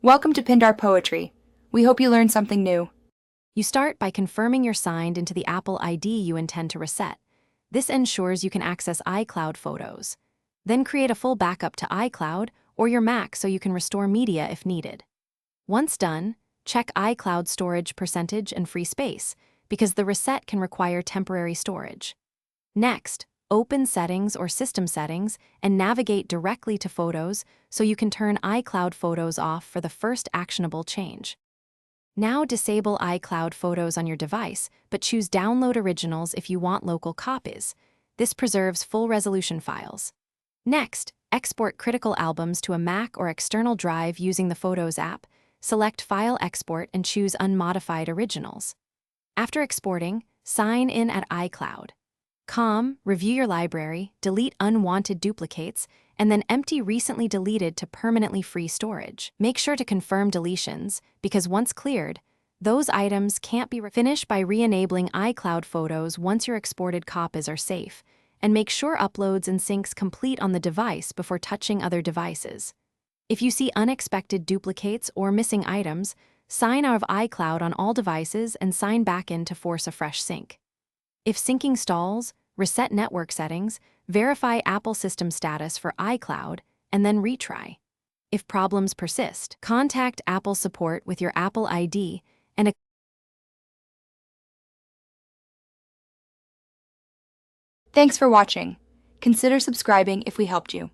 Welcome to Pindar Poetry. We hope you learned something new. You start by confirming you're signed into the Apple ID you intend to reset. This ensures you can access iCloud photos. Then create a full backup to iCloud or your Mac so you can restore media if needed. Once done, check iCloud storage percentage and free space, because the reset can require temporary storage. Next, open Settings or System Settings and navigate directly to Photos so you can turn iCloud Photos off for the first actionable change. Now disable iCloud Photos on your device, but choose Download Originals if you want local copies. This preserves full-resolution files. Next, export critical albums to a Mac or external drive using the Photos app. Select File Export and choose Unmodified Originals. After exporting, sign in at iCloud.com, review your library, delete unwanted duplicates, and then empty recently deleted to permanently free storage. Make sure to confirm deletions, because once cleared, those items can't be finished by re-enabling iCloud Photos once your exported copies are safe, and make sure uploads and syncs complete on the device before touching other devices. If you see unexpected duplicates or missing items, sign out of iCloud on all devices and sign back in to force a fresh sync. If syncing stalls, reset network settings, verify Apple system status for iCloud, and then retry. If problems persist, contact Apple support with your Apple ID and a Thanks for watching. Consider subscribing if we helped you.